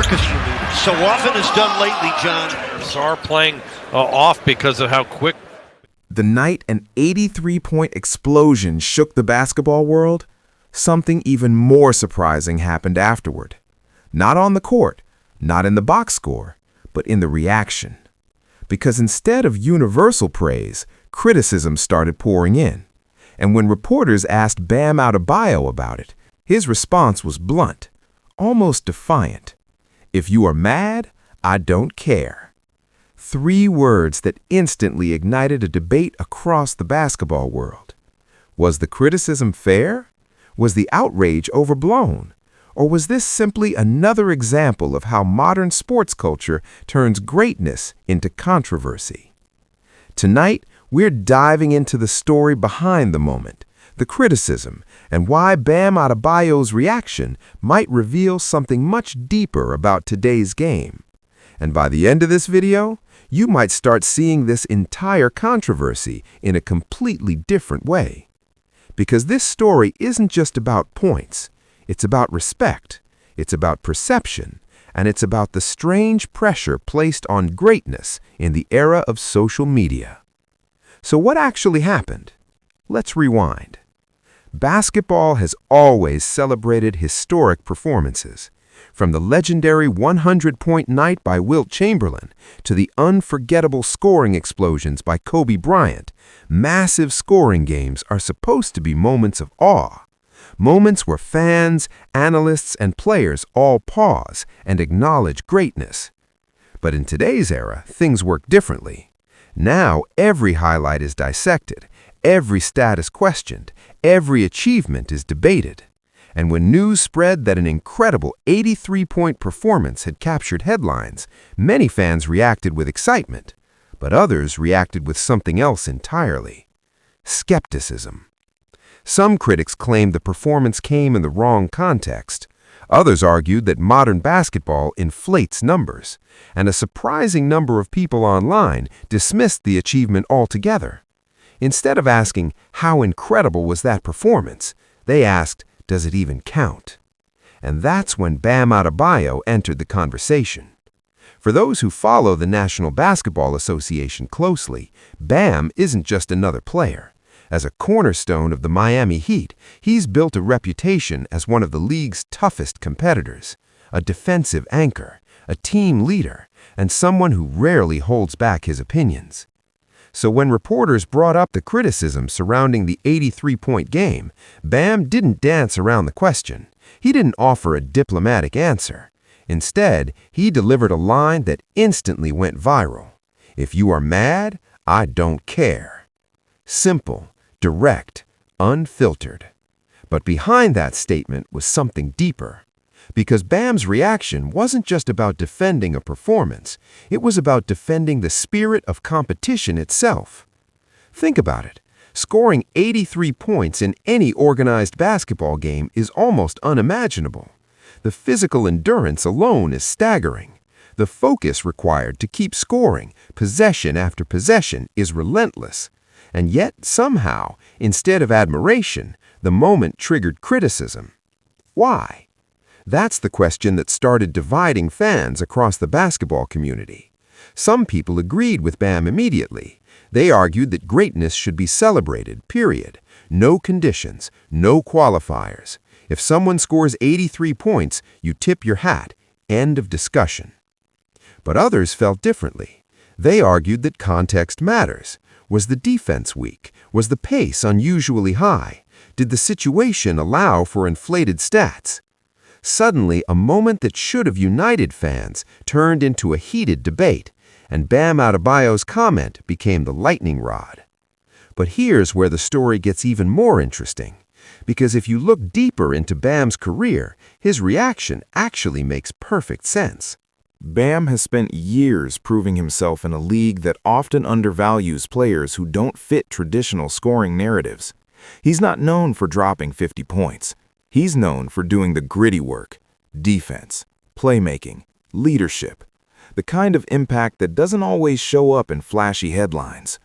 orchestra leader. So often is done lately, John. Sar playing off because of how quick. The night an 83-point explosion shook the basketball world, something even more surprising happened afterward. Not on the court, not in the box score, but in the reaction. Because instead of universal praise, criticism started pouring in. And when reporters asked Bam Adebayo about it, his response was blunt, almost defiant. "If you are mad, I don't care." 3 words that instantly ignited a debate across the basketball world. Was the criticism fair? Was the outrage overblown? Or was this simply another example of how modern sports culture turns greatness into controversy? Tonight, we're diving into the story behind the moment, the criticism, and why Bam Adebayo's reaction might reveal something much deeper about today's game. And by the end of this video, you might start seeing this entire controversy in a completely different way. Because this story isn't just about points. It's about respect, it's about perception, and it's about the strange pressure placed on greatness in the era of social media. So what actually happened? Let's rewind. Basketball has always celebrated historic performances, from the legendary 100-point night by Wilt Chamberlain to the unforgettable scoring explosions by Kobe Bryant. Massive scoring games are supposed to be moments of awe. Moments where fans, analysts, and players all pause and acknowledge greatness. But in today's era, things work differently. Now, every highlight is dissected, every stat is questioned, every achievement is debated. And when news spread that an incredible 83-point performance had captured headlines, many fans reacted with excitement, but others reacted with something else entirely: skepticism. Some critics claimed the performance came in the wrong context. Others argued that modern basketball inflates numbers, and a surprising number of people online dismissed the achievement altogether. Instead of asking, how incredible was that performance, they asked, does it even count? And that's when Bam Adebayo entered the conversation. For those who follow the National Basketball Association closely, Bam isn't just another player. As a cornerstone of the Miami Heat, he's built a reputation as one of the league's toughest competitors, a defensive anchor, a team leader, and someone who rarely holds back his opinions. So when reporters brought up the criticism surrounding the 83-point game, Bam didn't dance around the question. He didn't offer a diplomatic answer. Instead, he delivered a line that instantly went viral. "If you are mad, I don't care." Simple, direct, unfiltered. But behind that statement was something deeper. Because Bam's reaction wasn't just about defending a performance, it was about defending the spirit of competition itself. Think about it. Scoring 83 points in any organized basketball game is almost unimaginable. The physical endurance alone is staggering. The focus required to keep scoring, possession after possession, is relentless. And yet, somehow, instead of admiration, the moment triggered criticism. Why? That's the question that started dividing fans across the basketball community. Some people agreed with Bam immediately. They argued that greatness should be celebrated, period. No conditions, no qualifiers. If someone scores 83 points, you tip your hat. End of discussion. But others felt differently. They argued that context matters. Was the defense weak? Was the pace unusually high? Did the situation allow for inflated stats? Suddenly, a moment that should have united fans turned into a heated debate, and Bam Adebayo's comment became the lightning rod. But here's where the story gets even more interesting, because if you look deeper into Bam's career, his reaction actually makes perfect sense. Bam has spent years proving himself in a league that often undervalues players who don't fit traditional scoring narratives. He's not known for dropping 50 points. He's known for doing the gritty work, defense, playmaking, leadership, the kind of impact that doesn't always show up in flashy headlines.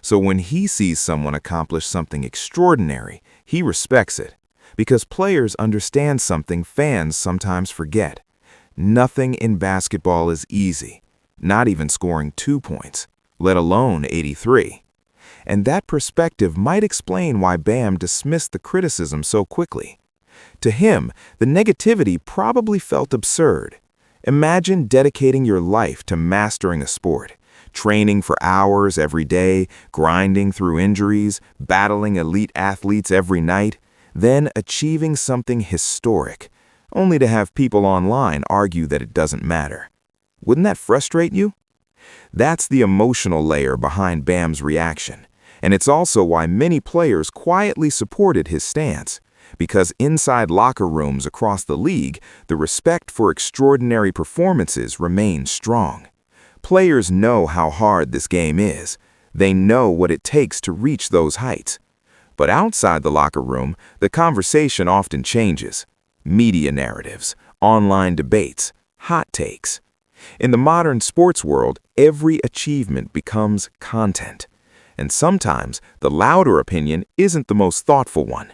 So when he sees someone accomplish something extraordinary, he respects it, because players understand something fans sometimes forget. Nothing in basketball is easy, not even scoring 2 points, let alone 83. And that perspective might explain why Bam dismissed the criticism so quickly. To him, the negativity probably felt absurd. Imagine dedicating your life to mastering a sport, training for hours every day, grinding through injuries, battling elite athletes every night, then achieving something historic, only to have people online argue that it doesn't matter. Wouldn't that frustrate you? That's the emotional layer behind Bam's reaction, and it's also why many players quietly supported his stance. Because inside locker rooms across the league, the respect for extraordinary performances remains strong. Players know how hard this game is. They know what it takes to reach those heights. But outside the locker room, the conversation often changes. Media narratives, online debates, hot takes. In the modern sports world, every achievement becomes content. And sometimes the louder opinion isn't the most thoughtful one.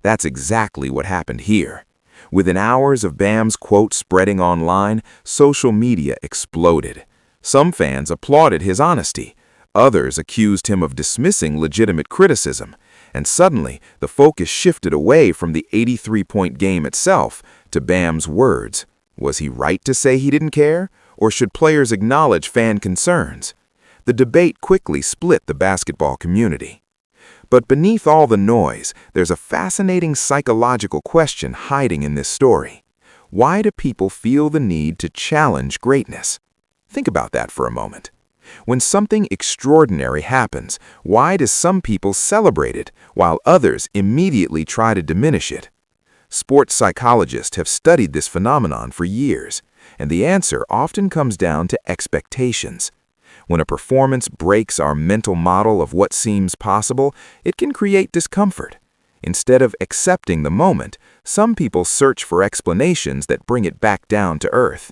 That's exactly what happened here. Within hours of Bam's quote spreading online, social media exploded. Some fans applauded his honesty. Others accused him of dismissing legitimate criticism. And suddenly, the focus shifted away from the 83-point game itself to Bam's words. Was he right to say he didn't care? Or should players acknowledge fan concerns? The debate quickly split the basketball community. But beneath all the noise, there's a fascinating psychological question hiding in this story. Why do people feel the need to challenge greatness? Think about that for a moment. When something extraordinary happens, why do some people celebrate it while others immediately try to diminish it? Sports psychologists have studied this phenomenon for years, and the answer often comes down to expectations. When a performance breaks our mental model of what seems possible, it can create discomfort. Instead of accepting the moment, some people search for explanations that bring it back down to earth.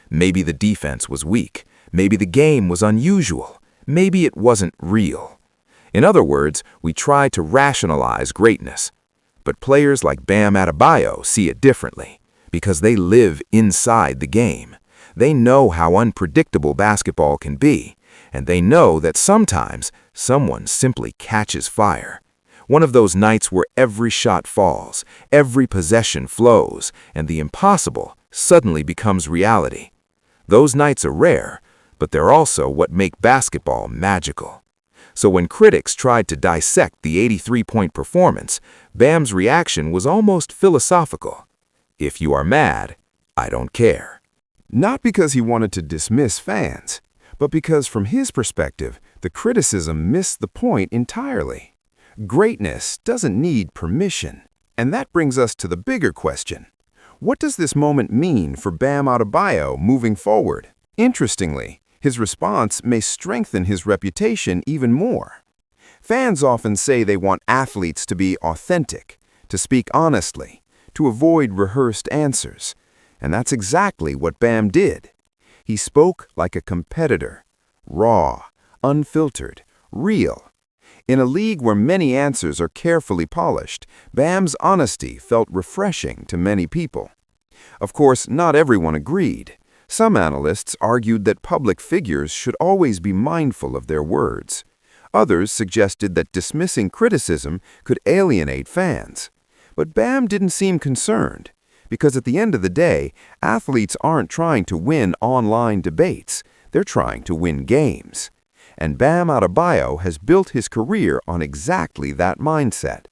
Maybe the defense was weak. Maybe the game was unusual. Maybe it wasn't real. In other words, we try to rationalize greatness. But players like Bam Adebayo see it differently, because they live inside the game. They know how unpredictable basketball can be. And they know that sometimes someone simply catches fire. One of those nights where every shot falls, every possession flows, and the impossible suddenly becomes reality. Those nights are rare, but they're also what make basketball magical. So when critics tried to dissect the 83-point performance, Bam's reaction was almost philosophical. If you are mad, I don't care. Not because he wanted to dismiss fans, but because from his perspective, the criticism missed the point entirely. Greatness doesn't need permission. And that brings us to the bigger question. What does this moment mean for Bam Adebayo moving forward? Interestingly, his response may strengthen his reputation even more. Fans often say they want athletes to be authentic, to speak honestly, to avoid rehearsed answers. And that's exactly what Bam did. He spoke like a competitor, raw, unfiltered, real. In a league where many answers are carefully polished, Bam's honesty felt refreshing to many people. Of course, not everyone agreed. Some analysts argued that public figures should always be mindful of their words. Others suggested that dismissing criticism could alienate fans. But Bam didn't seem concerned. Because at the end of the day, athletes aren't trying to win online debates. They're trying to win games. And Bam Adebayo has built his career on exactly that mindset.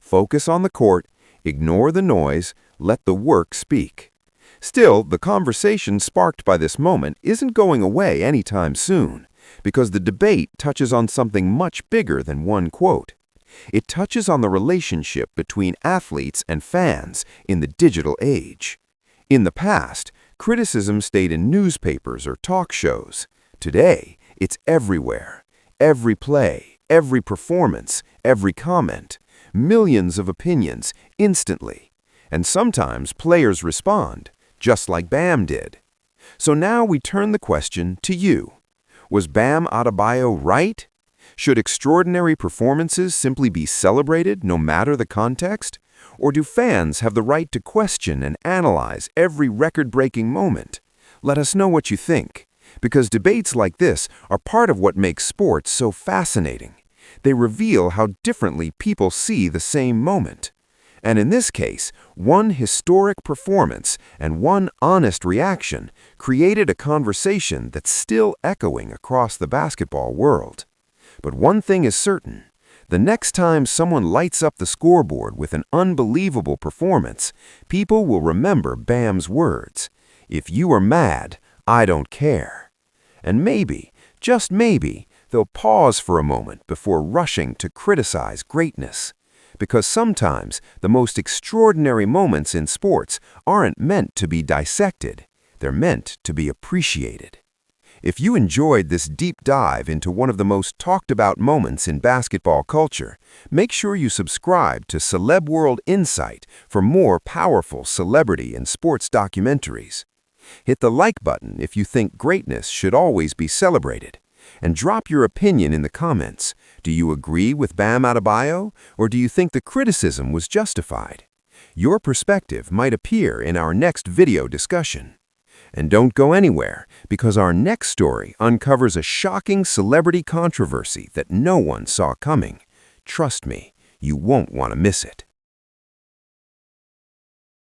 Focus on the court, ignore the noise, let the work speak. Still, the conversation sparked by this moment isn't going away anytime soon, because the debate touches on something much bigger than one quote. It touches on the relationship between athletes and fans in the digital age. In the past, criticism stayed in newspapers or talk shows. Today, it's everywhere. Every play, every performance, every comment. Millions of opinions, instantly. And sometimes players respond, just like Bam did. So now we turn the question to you. Was Bam Adebayo right? Should extraordinary performances simply be celebrated no matter the context? Or do fans have the right to question and analyze every record-breaking moment? Let us know what you think, because debates like this are part of what makes sports so fascinating. They reveal how differently people see the same moment. And in this case, one historic performance and one honest reaction created a conversation that's still echoing across the basketball world. But one thing is certain. The next time someone lights up the scoreboard with an unbelievable performance, people will remember Bam's words, "If you are mad, I don't care." And maybe, just maybe, they'll pause for a moment before rushing to criticize greatness. Because sometimes the most extraordinary moments in sports aren't meant to be dissected, they're meant to be appreciated. If you enjoyed this deep dive into one of the most talked about moments in basketball culture, make sure you subscribe to Celeb World Insight for more powerful celebrity and sports documentaries. Hit the like button if you think greatness should always be celebrated. And drop your opinion in the comments. Do you agree with Bam Adebayo, or do you think the criticism was justified? Your perspective might appear in our next video discussion. And don't go anywhere, because our next story uncovers a shocking celebrity controversy that no one saw coming. Trust me, you won't want to miss it.